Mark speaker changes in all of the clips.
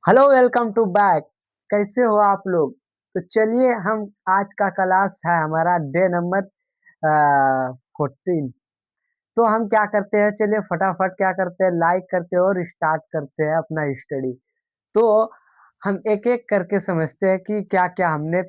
Speaker 1: Hello welcome to back. कैसे हो आप लोग? तो चलिए हम आज का क्लास है हमारा डे नंबर 14। तो हम क्या करते हैं, चलिए फटाफट क्या करते हैं, लाइक करते हैं और स्टार्ट करते हैं अपना स्टडी। तो हम एक एक करके समझते हैं कि क्या क्या हमने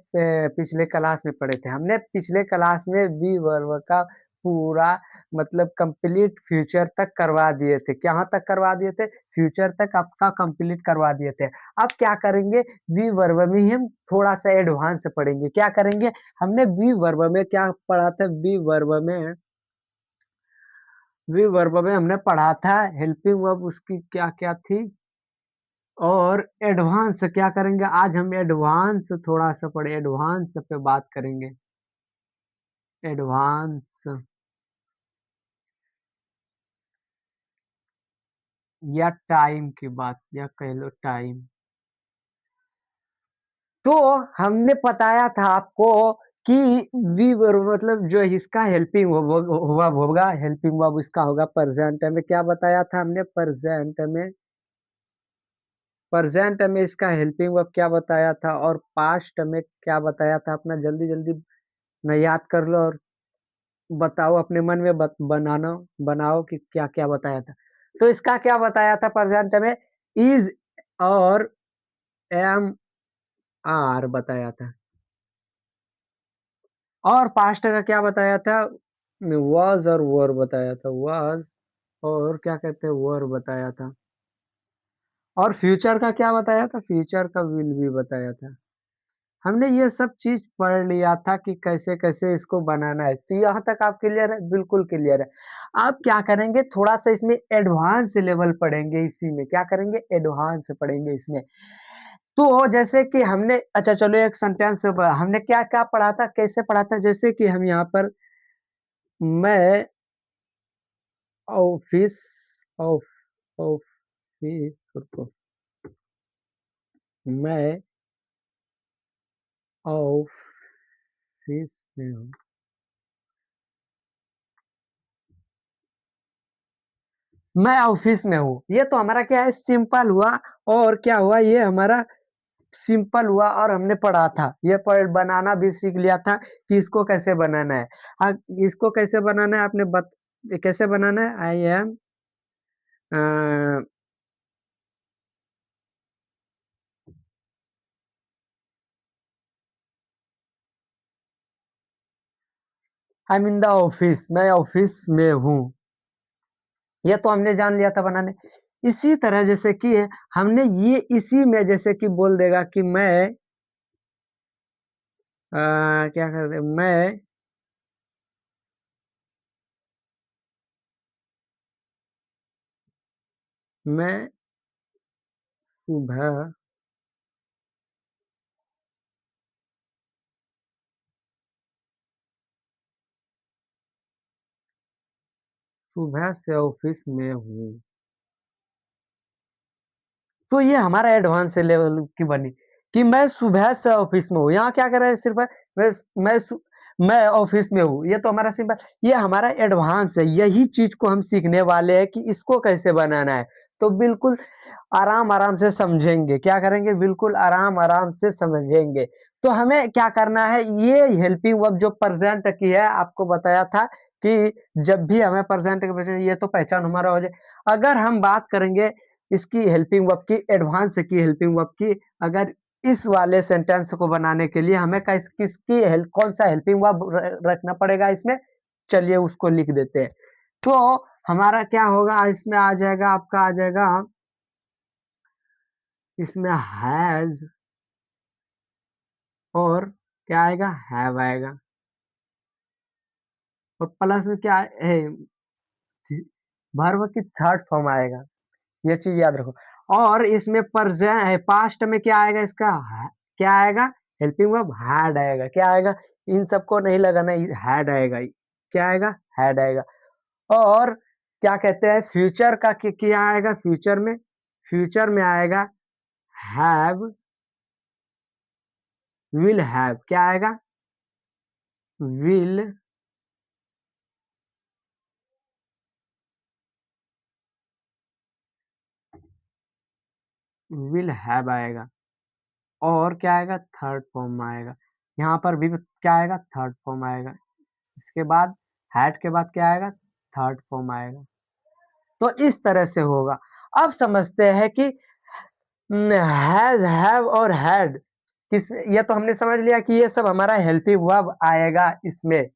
Speaker 1: पिछले क्लास में पढ़े थे। हमने पिछले क्लास में वी वर्ब का पूरा मतलब कंप्लीट फ्यूचर तक करवा दिए थे। कहाँ तक करवा दिए थे? फ्यूचर तक आपका कंप्लीट करवा दिए थे। अब क्या करेंगे, वी वर्ब में ही हम थोड़ा सा एडवांस पढ़ेंगे। क्या करेंगे, हमने वी वर्ब में क्या पढ़ा था? वी वर्ब में हमने पढ़ा था हेल्पिंग वर्ब, उसकी क्या क्या थी। और एडवांस क्या करेंगे, आज हम एडवांस थोड़ा सा पढ़े, एडवांस पे बात करेंगे। एडवांस या टाइम की बात, या कह लो टाइम। तो हमने बताया था आपको कि वी वर्ब मतलब जो इसका हेल्पिंग वर्ब होगा, हेल्पिंग वर्ब इसका होगा प्रेजेंट में। क्या बताया था हमने? प्रेजेंट में इसका हेल्पिंग वर्ब क्या बताया था, और पास्ट में क्या बताया था? अपना जल्दी जल्दी मैं याद कर लो और बताओ, अपने मन में बनाना बनाओ कि क्या क्या बताया था। तो इसका क्या बताया था प्रेजेंट में? इज और एम आर बताया था। और पास्ट का क्या बताया था? वाज और वर बताया था। वाज और क्या कहते हैं, वर बताया था। और फ्यूचर का क्या बताया था? फ्यूचर का विल भी बताया था। हमने ये सब चीज पढ़ लिया था कि कैसे कैसे इसको बनाना है। तो यहाँ तक आप क्लियर है? बिल्कुल क्लियर है। आप क्या करेंगे, थोड़ा सा इसमें एडवांस लेवल पढ़ेंगे। इसी में क्या करेंगे, एडवांस पढ़ेंगे इसमें। तो जैसे कि हमने, अच्छा चलो एक सेंटेंस हमने क्या क्या पढ़ा था, कैसे पढ़ा था। जैसे कि हम यहाँ पर, मैं ऑफिस ऑफ ऑफिस रुको, मैं ऑफिस में हूँ। मैं ऑफिस में हूँ, ये तो हमारा क्या है, सिंपल हुआ। और क्या हुआ, ये हमारा सिंपल हुआ और हमने पढ़ा था। ये पढ़ बनाना भी सीख लिया था कि इसको कैसे बनाना है। इसको कैसे बनाना है आपने कैसे बनाना है? I am I mean the office, मैं ऑफिस में हूँ। ये तो हमने जान लिया था बनाने। इसी तरह जैसे कि हमने ये इसी में जैसे कि बोल देगा कि मैं क्या कर दे, मैं सुबह सुबह से ऑफिस में हूँ। तो ये हमारा एडवांस लेवल की बनी कि मैं सुबह से ऑफिस में हूँ। यहाँ क्या कर रहा है, सिर्फ मैं मैं सु- मैं ऑफिस में हूँ। ये तो हमारा सिंपल, ये हमारा एडवांस है। यही चीज को हम सीखने वाले हैं कि इसको कैसे बनाना है। तो बिल्कुल आराम आराम से समझेंगे। क्या करेंगे, बिल्कुल आराम आराम से समझेंगे। तो हमें क्या करना है, ये हेल्पिंग वर्ब जो प्रेजेंट की है, आपको बताया था कि जब भी हमें प्रेजेंट के, ये तो पहचान हमारा हो जाए। अगर हम बात करेंगे इसकी हेल्पिंग वर्ब की, एडवांस की हेल्पिंग वर्ब की, अगर इस वाले सेंटेंस को बनाने के लिए हमें किसकी हेल्प, कौन सा हेल्पिंग वर्ब रखना पड़ेगा इसमें, चलिए उसको लिख देते हैं। तो हमारा क्या होगा, इसमें आ जाएगा, आपका आ जाएगा इसमें हैज, और क्या आएगा, हैव आएगा। और प्लस में क्या है, वर्ब की थर्ड फॉर्म आएगा। ये चीज याद रखो। और इसमें प्रेजेंट पास्ट में क्या आएगा, इसका क्या आएगा, हेल्पिंग वर्ब हैड आएगा। क्या आएगा, इन सबको नहीं लगाना, हैड आएगा। क्या आएगा, हैड आएगा। और क्या कहते हैं, फ्यूचर का क्या आएगा, फ्यूचर में आएगा हैव, विल हैव। क्या आएगा, विल विल हैव आएगा और क्या आएगा थर्ड फॉर्म आएगा। यहाँ पर भी क्या आएगा थर्ड फॉर्म आएगा। इसके बाद हैड के बाद क्या आएगा थर्ड फॉर्म आएगा। तो इस तरह से होगा। अब समझते हैं कि हैज हैव और हैड किस, ये तो हमने समझ लिया कि ये सब हमारा हेल्पिंग वर्ब आएगा इसमें,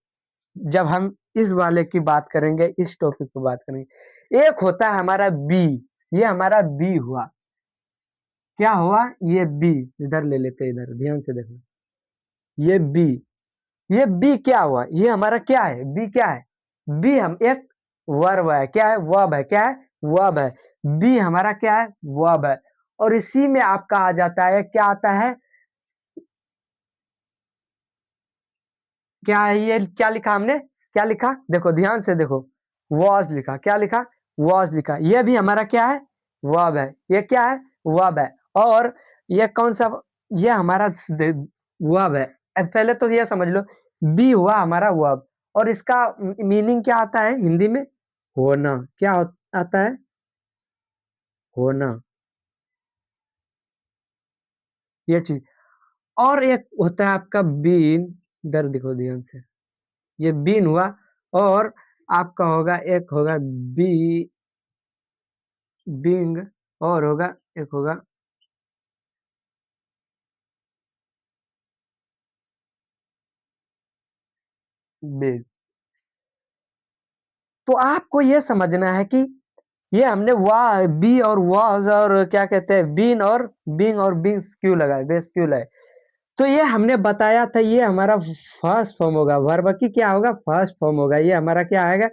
Speaker 1: जब हम इस वाले की बात करेंगे, इस टॉपिक पे बात करेंगे। एक होता है हमारा बी, ये हमारा बी हुआ। क्या हुआ ये बी, इधर ले लेते हैं, इधर ध्यान से देखना। ये बी, ये बी क्या हुआ, ये हमारा क्या है, बी क्या है, बी हम एक वर्ब है, क्या है वर्ब है, क्या है वर्ब है। बी हमारा क्या है वर्ब है। और इसी में आपका आ जाता है, क्या आता है, क्या है ये, क्या लिखा हमने, क्या लिखा देखो ध्यान से देखो, वॉज लिखा, क्या लिखा वॉज लिखा। ये भी हमारा क्या है वर्ब है, ये क्या है वर्ब है। और ये कौन सा, ये हमारा वर्ब है। अब पहले तो ये समझ लो, बी हुआ हमारा वर्ब और इसका मीनिंग क्या आता है हिंदी में, होना। क्या आता है होना, ये चीज। और एक होता है आपका बीन, इधर देखो ध्यान से, ये बीन हुआ। और आपका होगा एक होगा बी, बींग, और होगा एक होगा बीज। तो आपको ये समझना है कि ये हमने वाह बी और वाज और क्या कहते हैं बीन और बिंग और बिंग्स क्यों लगाए, बेस क्यों लगाए। तो ये हमने बताया था, ये हमारा फर्स्ट फॉर्म होगा, वर्ब की क्या होगा फर्स्ट फॉर्म होगा। ये हमारा क्या आएगा,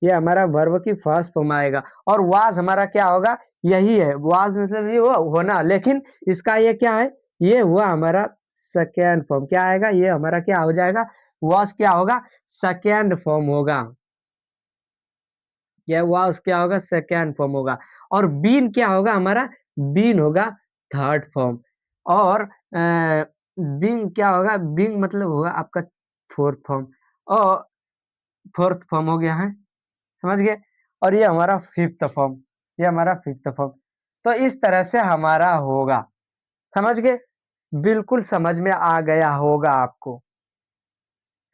Speaker 1: ये हमारा वर्ब की फर्स्ट फॉर्म आएगा। और वाज हमारा क्या होगा, यही है वाज, मतलब ये होना, लेकिन इसका ये क्या है, ये हुआ हमारा सेकेंड फॉर्म। क्या आएगा, ये हमारा क्या हो जाएगा, वाज क्या होगा सेकेंड फॉर्म होगा। ये वाज क्या होगा सेकेंड फॉर्म होगा। और बीन क्या होगा हमारा, बीन होगा थर्ड फॉर्म। और बिंग क्या होगा, बिंग मतलब होगा आपका फोर्थ फॉर्म। और फोर्थ फॉर्म हो गया है, समझ गए। और ये हमारा फिफ्थ फॉर्म, ये हमारा फिफ्थ फॉर्म। तो इस तरह से हमारा होगा, समझ गए, बिल्कुल समझ में आ गया होगा आपको,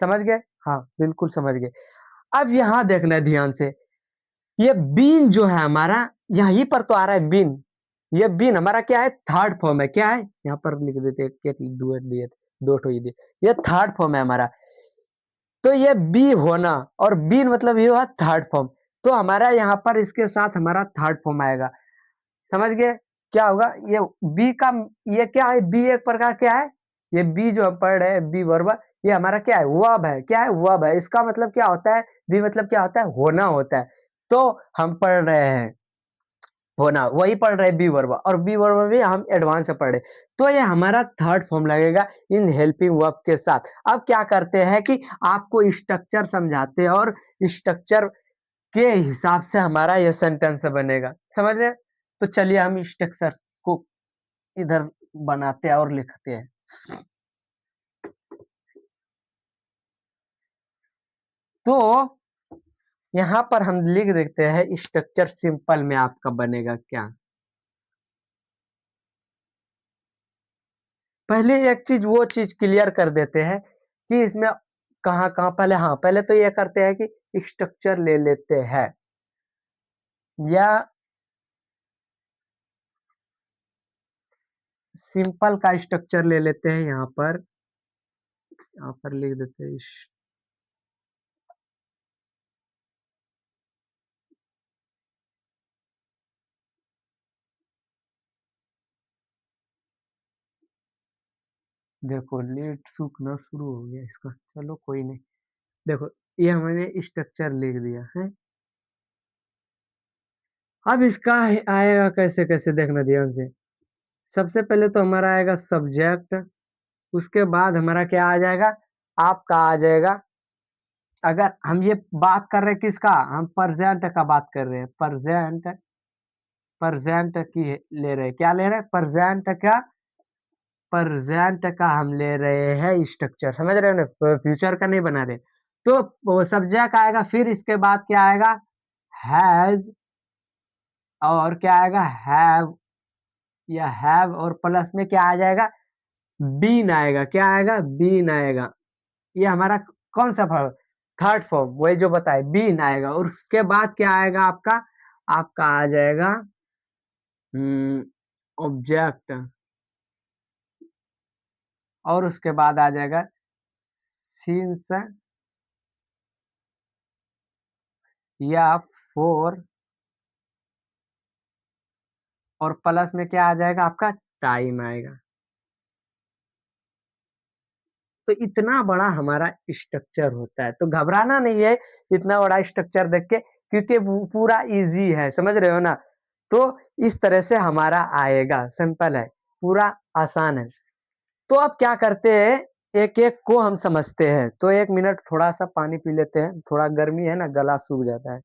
Speaker 1: समझ गए, हाँ बिल्कुल समझ गए। अब यहाँ देखना है ध्यान से, ये बीन जो है हमारा, यहीं पर तो आ रहा है बीन। ये बीन हमारा क्या है थर्ड फॉर्म है, क्या है यहाँ पर लिख देते हैं, डुएट दिए दो ठो ये दिए, ये थर्ड फॉर्म है हमारा। तो ये बी होना और बीन मतलब ये हुआ थर्ड फॉर्म। तो हमारा यहाँ पर इसके साथ हमारा थर्ड फॉर्म आएगा, समझ गए। क्या होगा ये बी का, ये क्या है बी एक प्रकार क्या है, ये बी जो हम पढ़ रहे हैं बी वर्ब, ये हमारा क्या है वर्ब है, क्या है वर्ब है। इसका मतलब क्या होता है, बी मतलब क्या होता है होना होता है। तो हम पढ़ रहे हैं होना, वही पढ़ रहे बी वर्ब, और बी वर्ब भी हम एडवांस से पढ़ रहे। तो ये हमारा थर्ड फॉर्म लगेगा इन हेल्पिंग वर्ब के साथ। अब क्या करते हैं कि आपको स्ट्रक्चर समझाते हैं और स्ट्रक्चर के हिसाब से हमारा ये सेंटेंस बनेगा, समझ रहे। तो चलिए हम स्ट्रक्चर को इधर बनाते हैं और लिखते हैं। तो यहाँ पर हम लिख देते हैं स्ट्रक्चर सिंपल में आपका बनेगा क्या। पहले एक चीज वो चीज क्लियर कर देते हैं कि इसमें कहाँ कहाँ, पहले हाँ पहले तो ये करते हैं कि स्ट्रक्चर ले लेते हैं, या सिंपल का स्ट्रक्चर ले लेते हैं। यहाँ पर लिख देते हैं देखो लेट सूखना शुरू हो गया इसका, चलो कोई नहीं। देखो ये हमने स्ट्रक्चर लिख दिया है। अब इसका आएगा कैसे कैसे देखना ध्यान से। सबसे पहले तो हमारा आएगा सब्जेक्ट, उसके बाद हमारा क्या आ जाएगा, आपका आ जाएगा। अगर हम ये बात कर रहे हैं किसका, हम प्रेजेंट का बात कर रहे हैं, प्रेजेंट, प्रेजेंट की ले रहे हैं, क्या ले रहे हैं प्रेजेंट का, प्रेजेंट का हम ले रहे हैं स्ट्रक्चर, समझ रहे हो ना, फ्यूचर का नहीं बना रहे। तो सब्जेक्ट आएगा, फिर इसके बाद क्या आएगा हैज, और क्या आएगा हैव, या हैव और प्लस में क्या आ जाएगा, बीन आएगा। क्या आएगा, बीन आएगा। ये हमारा कौन सा फॉर्म, थर्ड फॉर्म, वही जो बताए बीन आएगा। और उसके बाद क्या आएगा आपका, आपका आ जाएगा ऑब्जेक्ट, और उसके बाद आ जाएगा सिंस या फोर, और प्लस में क्या आ जाएगा आपका, टाइम आएगा। तो इतना बड़ा हमारा स्ट्रक्चर होता है, तो घबराना नहीं है इतना बड़ा स्ट्रक्चर देख के, क्योंकि वो पूरा इजी है, समझ रहे हो ना। तो इस तरह से हमारा आएगा, सिंपल है, पूरा आसान है। तो अब क्या करते हैं, एक एक को हम समझते हैं। तो 1 मिनट थोड़ा सा पानी पी लेते हैं, थोड़ा गर्मी है ना, गला सूख जाता है।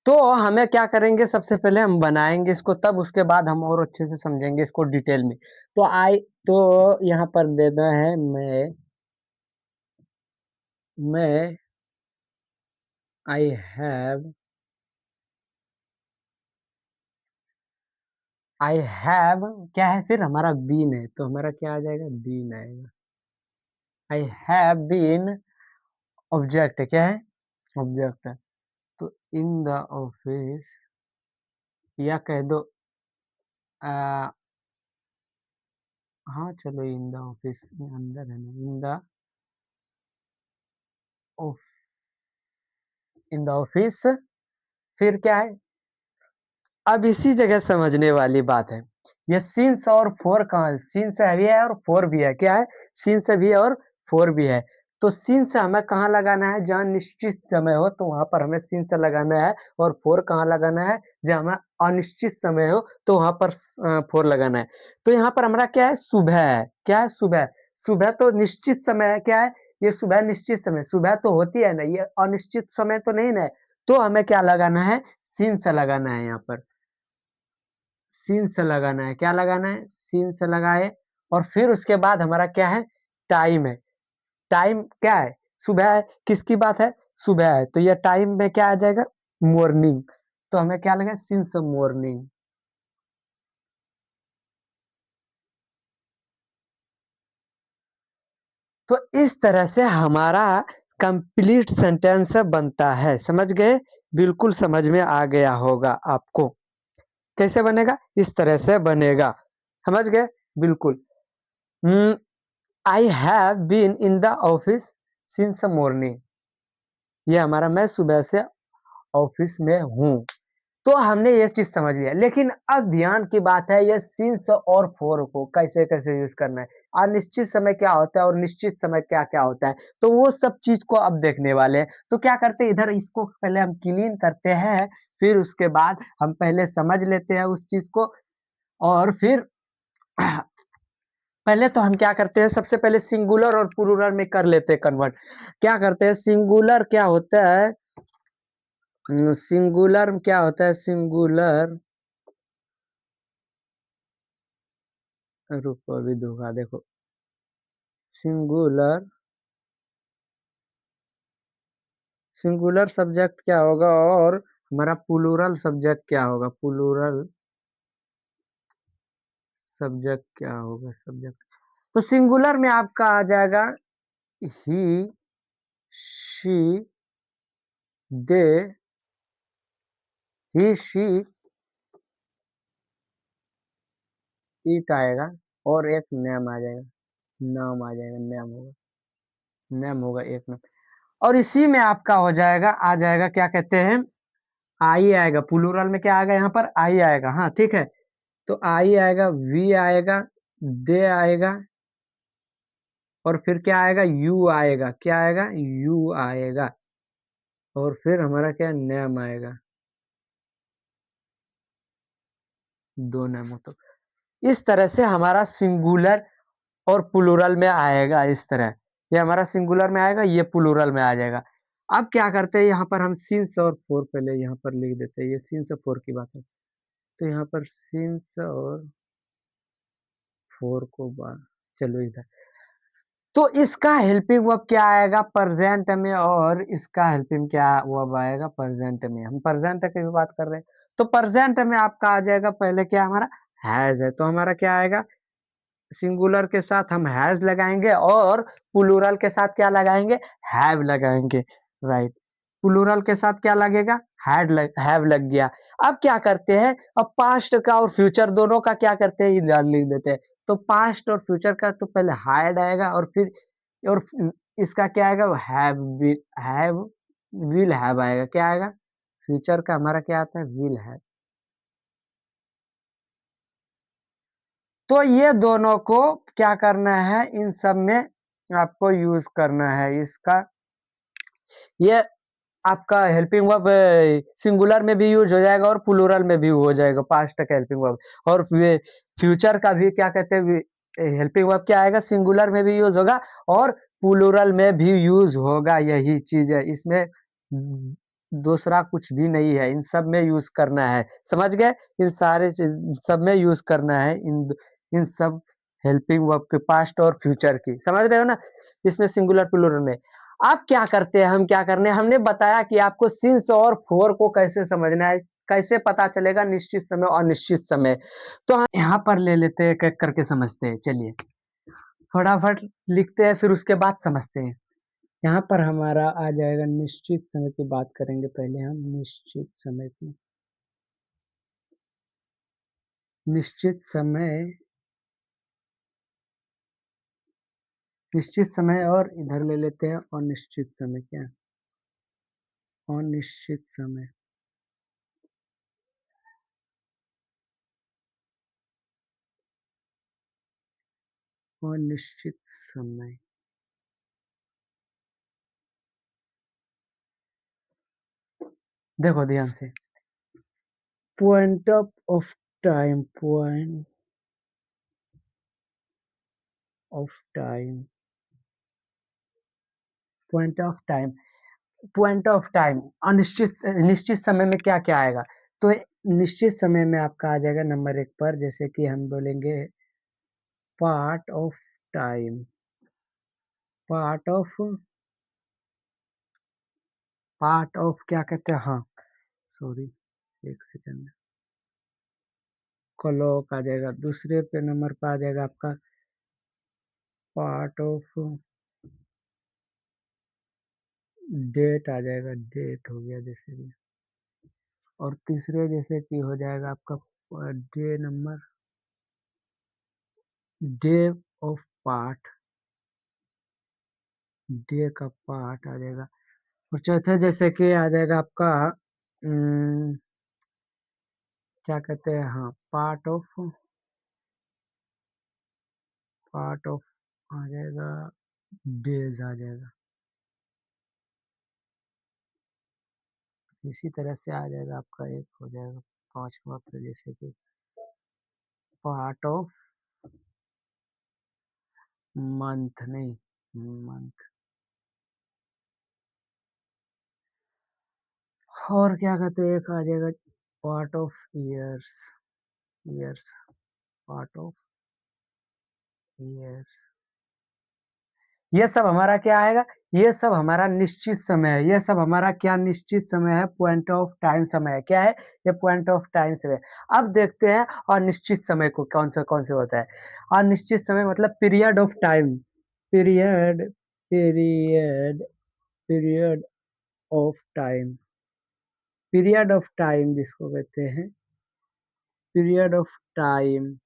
Speaker 1: तो हमें क्या करेंगे, सबसे पहले हम बनाएंगे इसको, तब उसके बाद हम और अच्छे से समझेंगे इसको डिटेल में। तो तो यहाँ पर देना है, मैं आई हैव, आई हैव क्या है, फिर हमारा बीन है, तो हमारा क्या आ जाएगा, बीन आएगा। आई हैव बीन ऑब्जेक्ट है, क्या है, ऑब्जेक्ट है। तो इन द ऑफिस, या कह दो आ, हाँ चलो, इन द ऑफिस में अंदर है ना, इन द ऑफिस, फिर क्या है। अब इसी जगह समझने वाली बात है, ये सिंस और फोर कहाँ है, सिंस भी है और फोर भी है, क्या है, सिंस भी है और फोर भी है। तो सिंस हमें कहाँ लगाना है, जहाँ निश्चित समय हो तो वहां पर हमें सिंस लगाना है। और फोर कहाँ लगाना है, जहाँ हमें अनिश्चित समय हो तो वहां पर फोर लगाना है। तो यहाँ पर हमारा क्या है, सुबह है, क्या है, सुबह। सुबह तो निश्चित समय है, क्या है, ये सुबह निश्चित समय, सुबह तो होती है ना, ये अनिश्चित समय तो नहीं ना। तो हमें क्या लगाना है, सिंस लगाना है यहाँ पर, सीन से लगाना है, क्या लगाना है, सीन से लगाए। और फिर उसके बाद हमारा क्या है, टाइम है। टाइम क्या है, सुबह है, किसकी बात है, सुबह है, तो ये टाइम में क्या आ जाएगा, मॉर्निंग। तो हमें क्या लगा, सिंस मॉर्निंग। तो इस तरह से हमारा कंप्लीट सेंटेंस बनता है, समझ गए, बिल्कुल समझ में आ गया होगा आपको। कैसे बनेगा, इस तरह से बनेगा, समझ गए, बिल्कुल। I have been in the office since morning, ये हमारा, मैं सुबह से ऑफिस में हूँ। तो हमने ये चीज समझ लिया, लेकिन अब ध्यान की बात है, ये सिंस और फोर को कैसे कैसे यूज करना है, अनिश्चित समय क्या होता है और निश्चित समय क्या क्या होता है, तो वो सब चीज को अब देखने वाले हैं। तो क्या करते हैं, इधर इसको पहले हम क्लीन करते हैं, फिर उसके बाद हम पहले समझ लेते हैं उस चीज को। और फिर पहले तो हम क्या करते हैं, सबसे पहले सिंगुलर और प्लूरल में कर लेते हैं कन्वर्ट। क्या करते हैं, सिंगुलर क्या होता है, सिंगुलर क्या होता है, सिंगुलर, रुको अभी दूंगा, देखो, सिंगुलर, सिंगुलर सब्जेक्ट क्या होगा, और हमारा प्लूरल सब्जेक्ट क्या होगा, प्लूरल सब्जेक्ट क्या होगा, सब्जेक्ट। तो सिंगुलर में आपका आ जाएगा he, she, they, he, she, it आएगा, और एक नेम आ जाएगा, नाम आ जाएगा, नेम होगा, नेम होगा एक नाम। और इसी में आपका हो जाएगा, आ जाएगा, क्या कहते हैं, आई आएगा, प्लूरल में क्या आएगा, यहाँ पर आई आएगा, हाँ ठीक है। तो आई आएगा, वी आएगा, दे आएगा, और फिर क्या आएगा, यू आएगा, क्या आएगा, यू आएगा, और फिर हमारा क्या, नेम आएगा, दो नेम हो। तो इस तरह से हमारा सिंगुलर और प्लूरल में आएगा, इस तरह ये हमारा सिंगुलर में आएगा, ये प्लूरल में आ जाएगा। अब क्या करते हैं, यहाँ पर हम सिंस और फोर पहले यहाँ पर लिख देते हैं, ये सिंस और फोर की बात है। तो यहाँ पर सिंस और फोर को बार, चलो इधर। तो इसका हेल्पिंग वर्ब क्या आएगा, प्रेजेंट में, और इसका हेल्पिंग क्या वर्ब आएगा, प्रेजेंट में, हम प्रेजेंट की भी बात कर रहे हैं। तो प्रेजेंट में आपका आ जाएगा पहले क्या हमारा हैज़ है, तो हमारा क्या आएगा सिंगुलर के साथ हम हैज़ लगाएँगे और प्लूरल के साथ क्या लगाएँगे हैव लगाएँगे, राइट। प्लूरल के साथ क्या लगेगा हैव लग गया। अब क्या करते हैं, अब पास्ट का और फ्यूचर दोनों का क्या करते हैं इधर लिख देते हैं। तो पास्ट और फ्यूचर का तो पहले हैड आएगा और फिर और इसका क्या आएगा हैव विल हैव आएगा। क्या आएगा? फ्यूचर का हमारा क्या आता है विल हैव। तो ये दोनों को क्या करना है इन सब में आपको यूज़ करना है। इसका ये आपका हेल्पिंग वर्ब सिंगुलर में भी यूज़ हो जाएगा और प्लूरल में भी हो जाएगा पास्ट का हेल्पिंग वर्ब। और ये फ्यूचर का भी क्या कहते हैं हेल्पिंग वर्ब क्या आएगा सिंगुलर में भी यूज़ होगा और प्लूरल में भी यूज़ होगा, यही चीज़ है। इसमें दूसरा कुछ भी नहीं है, इन सब में यूज़ करना है। समझ गए? इन सारे चीज़ सब में यूज़ करना है इन सब हेल्पिंग वर्ब के पास्ट और फ्यूचर की। समझ रहे हो ना? इसमें सिंगुलर प्लूरल में। अब क्या करते हैं हम क्या करने हमने बताया कि आपको सिंस और फोर को कैसे समझना है, कैसे पता चलेगा निश्चित समय और अनिश्चित समय। तो हम यहाँ पर ले लेते हैं एक-एक करके समझते हैं। चलिए, फटाफट लिखते हैं फिर उसके बाद समझते हैं। यहाँ पर हमारा आ जाएगा निश्चित समय की बात करेंगे पहले हम निश्चित समय की। निश्चित समय और इधर ले लेते हैं अनिश्चित समय क्या? अनिश्चित समय। अनिश्चित समय। देखो ध्यान से। Point of time of time point of time point of time अनिश्चित निश्चित समय में क्या क्या आएगा तो निश्चित समय में आपका आ जाएगा नंबर एक पर जैसे कि हम बोलेंगे part of time part of part of क्या कहते हैं हाँ सॉरी एक सेकंड क्लॉक आ जाएगा दूसरे पे नंबर पर आ जाएगा आपका पार्ट ऑफ डेट आ जाएगा डेट हो गया जैसे कि और तीसरे जैसे कि हो जाएगा आपका day number day of part day का पार्ट आ जाएगा और चौथे जैसे कि आ जाएगा आपका क्या कहते हैं हाँ पार्ट ऑफ आ जाएगा डेज आ जाएगा इसी तरह से आ जाएगा आपका एक हो जाएगा पांचवा पे जैसे कि पार्ट ऑफ मंथ नहीं मंथ और क्या कहते हैं एक आ जाएगा part of years years part of years ये सब हमारा क्या आएगा ये सब हमारा निश्चित समय है ये सब हमारा क्या निश्चित समय है पॉइंट ऑफ टाइम समय है क्या है ये पॉइंट ऑफ टाइम समय अब देखते हैं और निश्चित समय को कौन से होता है अनिश्चित समय मतलब period of time period period period of time period of time जिसको कहते हैं पीरियड ऑफ टाइम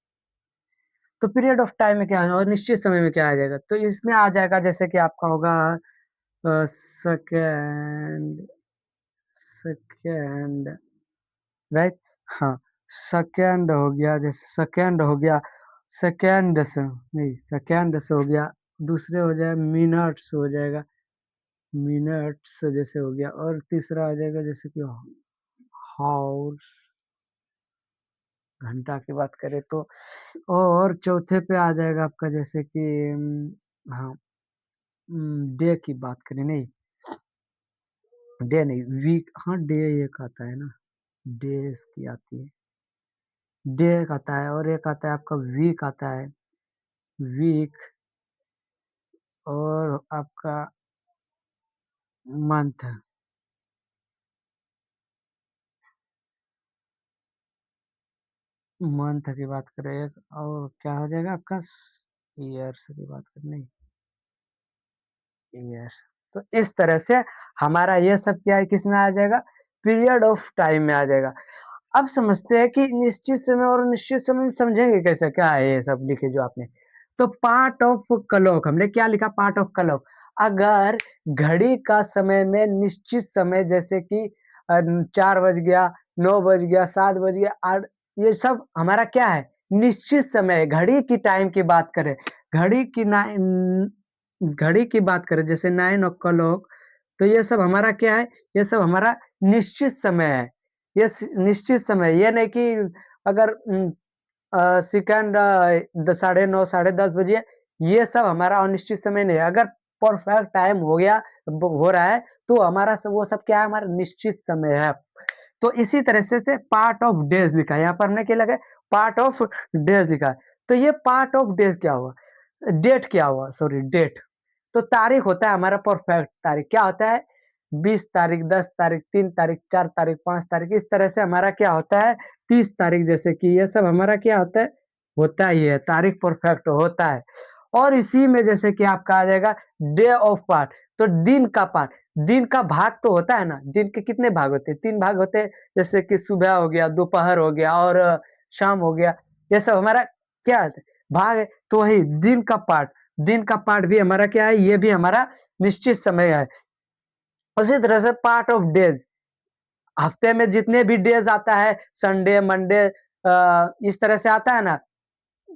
Speaker 1: तो पीरियड ऑफ टाइम में क्या है और निश्चित समय में क्या आ जाएगा तो इसमें आ जाएगा जैसे कि आपका होगा सेकेंड सेकेंड राइट हाँ सेकेंड हो गया जैसे सेकेंड हो गया सेकेंड से नहीं सेकेंड से हो गया दूसरे हो जाए मिनट्स हो जाएगा मिनट्स जैसे हो गया और तीसरा आ जाएगा जैसे कि हाउस घंटा की बात करें तो और चौथे पे आ जाएगा आपका जैसे कि हाँ डे की बात करें नहीं डे नहीं वीक हाँ डे एक आता है ना डेज की आती है डे एक आता है और एक आता है आपका वीक आता है वीक और आपका मंथ मंथ की बात करें और क्या हो जाएगा आपका ईयर्स की बात करें यस। तो इस तरह से हमारा ये सब क्या है किसमें आ जाएगा? पीरियड ऑफ टाइम में आ जाएगा। अब समझते हैं कि निश्चित समय और अनिश्चित समय में समझेंगे कैसे? क्या है ये सब लिखे जो आपने? तो पार्ट ऑफ क्लॉक हमने क्या लिखा? Part of clock. अगर घड़ी का समय में निश्चित समय जैसे कि 4 बज गया, 9 बज गया, 7 बज गया, 8 ये सब हमारा क्या है? निश्चित समय है। घड़ी की टाइम की बात करें, घड़ी की घड़ी की बात करें जैसे 9 ओ क्लॉक तो ये सब हमारा क्या है? ये सब हमारा निश्चित समय है। ये निश्चित समय ये नहीं कि अगर सेकंड साढ़े 9 साढ़े 10 बजे ये सब हमारा अनिश्चित समय नहीं है। अगर परफेक्ट टाइम हो गया हो रहा है तो हमारा वो सब क्या है? हमारा निश्चित समय है। तो इसी तरह से पार्ट ऑफ डेज लिखा है। यहाँ पर हमने क्या लगा है? पार्ट ऑफ डेज लिखा है। तो ये पार्ट ऑफ डेज क्या हुआ? डेट क्या हुआ? Sorry date. तो तारीख होता है हमारा परफेक्ट तारीख। क्या होता है? 20 तारीख, 10 तारीख, 3 तारीख, 4 तारीख, 5 तारीख इस तरह से हमारा क्या होता है? 30 तारीख जैसे कि ये सब हमारा क्या होता है? होता ही है, तारीख परफेक्ट होता है। और इसी में जैसे कि आपका आ जाएगा डे ऑफ पार्ट तो दिन का पार्ट, दिन का भाग तो होता है ना, दिन के कितने भाग होते हैं? 3 भाग होते हैं जैसे कि सुबह हो गया, दोपहर हो गया और शाम हो गया। ये सब हमारा क्या है? भाग है। तो वही दिन का पार्ट भी हमारा क्या है? ये भी हमारा निश्चित समय है। उसी तरह से पार्ट ऑफ डेज़, हफ्ते में जितने भी डेज़ आता है, संडे, मंडे इस तरह से आता है ना,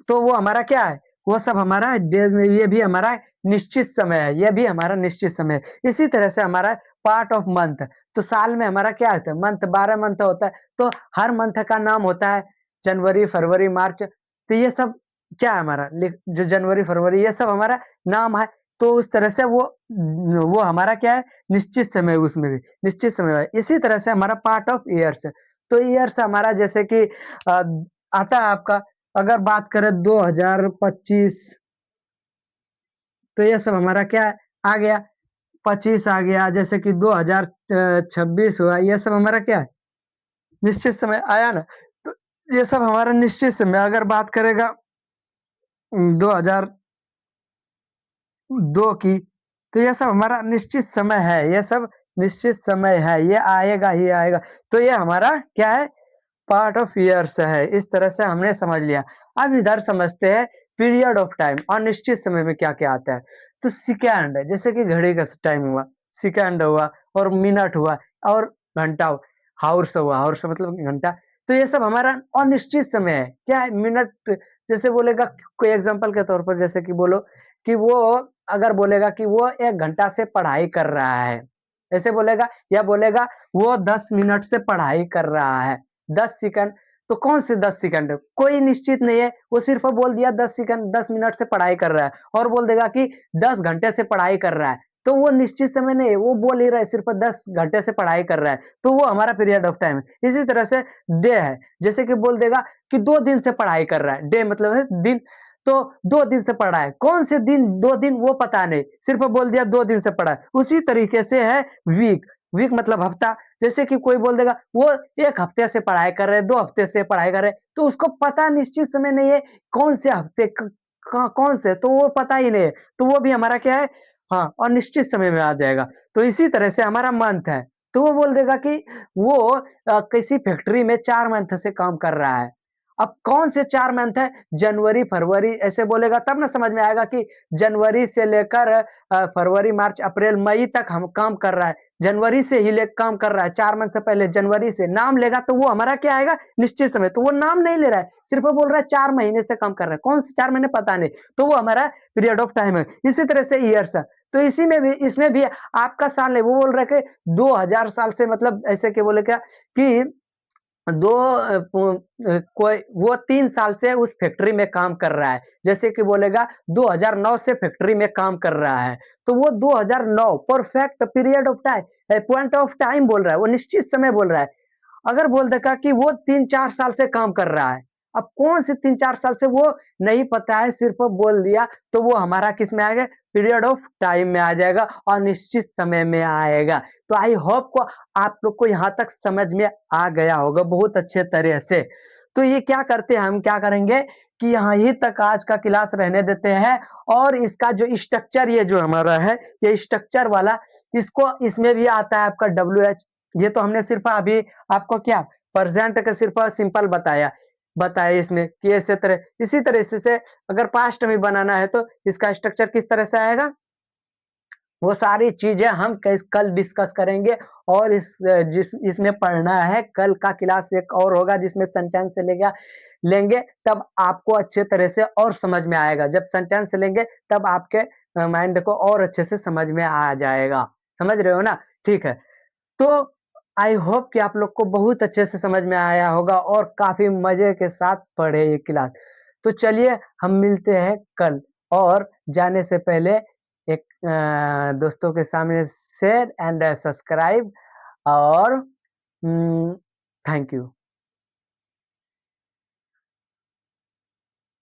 Speaker 1: तो वो हमारा क्या है? वो सब हमारा डेज़ में ये भी हमारा निश्चित समय है, ये भी हमारा निश्चित समय है। इसी तरह से हमारा पार्ट ऑफ मंथ, तो साल में हमारा क्या होता है? मंथ 12 मंथ होता है, तो हर मंथ का नाम होता है, जनवरी, फरवरी, मार्च, तो ये सब क्या है हमारा जो जनवरी, फरवरी ये सब हमारा नाम है। तो उस तरह से वो हमारा क्या है? निश्चित समय उसमें भी, निश्चित समय है। इसी तरह से हमारा पार्ट ऑफ ईयर्स है, तो ईयर्स हमारा जैसे कि अ, आता है आपका अगर बात करें 2025 तो ये सब हमारा क्या है? आ गया, 25 आ गया, जैसे कि 2026 हुआ, ये सब हमारा क्या है? निश्चित समय आया ना? तो ये सब हमारा निश्चित समय अगर बात करेगा 2002 की, तो ये सब हमारा निश्चित समय है, ये सब निश्चित समय है, ये आएगा ही आएगा। तो ये हमारा क्या है? पार्ट ऑफ ईयर्स है। इस तरह से हमने समझ लिया। अब इधर समझते हैं पीरियड ऑफ टाइम अनिश्चित समय में क्या-क्या आता है। तो सेकंड जैसे कि घड़ी का टाइम हुआ, सेकंड हुआ और मिनट हुआ और घंटा हुआ, हाउर्स हुआ, हाउर्स मतलब घंटा। तो ये सब हमारा अनिश्चित समय है। क्या है? मिनट जैसे बोलेगा कोई एग्ज़ाम्पल के तौर पर जैसे कि बोलो कि वो अगर बोलेगा कि वो 1 घंटा से पढ़ाई कर रहा है, ऐसे बोलेगा या बोलेगा वो 10 मिनट से पढ़ाई कर रहा है। 10 सेकंड, तो कौन से 10 सेकंड? कोई निश्चित नहीं है, वो सिर्फ़ बोल दिया 10 सेकंड 10 मिनट से पढ़ाई कर रहा है और बोल देगा कि 10 घंटे से पढ़ाई कर रहा है, तो वो निश्चित समय नहीं है, वो बोल ही रहा है सिर्फ़ 10 घंटे से पढ़ाई कर रहा है, तो वो हमारा पीरियड ऑफ टाइम है। इसी तरह से डे है, जैसे कि बोल देगा कि 2 दिन से पढ़ाई कर रहा है, डे मतलब है दिन, तो 2 दिन से पढ़ा है, कौन से दिन 2 दिन वो पता नहीं, सिर्फ़ बोल दिया 2 दिन से पढ़ा है। उसी तरीके से है वीक, वीक मतलब हफ्ता, जैसे कि कोई बोल देगा वो 1 हफ्ते से पढ़ाई कर रहे हैं, 2 हफ्ते से पढ़ाई कर रहे हैं, तो उसको पता निश्चित समय नहीं है कौन से हफ्ते कौन से, तो वो पता ही नहीं है, तो वो भी हमारा क्या है? हाँ, अनिश्चित समय में आ जाएगा। तो इसी तरह से हमारा मंथ है, तो वो बोल देगा कि वो किसी फैक्ट्री में 4 मंथ से काम कर रहा है। अब कौन से 4 मंथ है? जनवरी, फरवरी ऐसे बोलेगा तब ना समझ में आएगा कि जनवरी से लेकर फरवरी, मार्च, अप्रैल, मई तक हम काम कर रहा है। जनवरी से ही ले काम कर रहा है, 4 मंथ से पहले जनवरी से नाम लेगा तो वो हमारा क्या आएगा? निश्चित समय, तो वो नाम नहीं ले रहा है, सिर्फ़ वो बोल रहा है 4 महीने से काम कर रहा है, कौन से 4 महीने पता नहीं, तो वो हमारा पीरियड ऑफ टाइम है। इसी तरह से ईयर्स है, तो इसी में भी इसमें भी आपका साल नहीं, वो बोल रहा है कि 2000 साल से मतलब ऐसे क्या बोले क्या कि 2 कोई वो 3 साल से उस फैक्ट्री में काम कर रहा है। जैसे कि बोलेगा 2009 से फैक्ट्री में काम कर रहा है, तो वो 2009 perfect period of time point of time बोल रहा है, वो निश्चित समय बोल रहा है। अगर बोल देगा कि वो 3-4 साल से काम कर रहा है, अब कौन से 3-4 साल से वो नहीं पता है, सिर्फ़ बोल दिया, तो वो हमारा किस में आएगा? पीरियड ऑफ टाइम में आ जाएगा और निश्चित समय में आएगा। तो आई होप को आप लोग को यहाँ तक समझ में आ गया होगा बहुत अच्छे तरह से। तो ये क्या करते हैं, हम क्या करेंगे कि यहाँ ही तक आज का क्लास रहने देते हैं और इसका जो स्ट्रक्चर ये जो हमारा है, ये स्ट्रक्चर वाला इसको इसमें भी आता है आपका WH। ये तो हमने सिर्फ़ अभी आपको क्या प्रेज़ेंट का सिर्फ़ सिंपल बताया इसमें कि ऐसे तरह इसी तरह से अगर पास्ट में बनाना है तो इसका स्ट्रक्चर किस तरह से आएगा? वो सारी चीज़ें हम कैस कल डिस्कस करेंगे और इसमें पढ़ना है, कल का क्लास एक और होगा जिसमें सेंटेंस से लेंगे तब आपको अच्छे तरह से और समझ में आएगा। जब सेंटेंस लेंगे तब आपके माइंड को और अच्छे से समझ में आ जाएगा। समझ रहे हो ना? ठीक है। तो आई होप कि आप लोग को बहुत अच्छे से समझ में आया होगा और काफ़ी मज़े के साथ पढ़े ये क्लास। तो चलिए हम मिलते हैं कल और जाने से पहले एक दोस्तों के सामने शेयर एंड सब्सक्राइब और थैंक यू।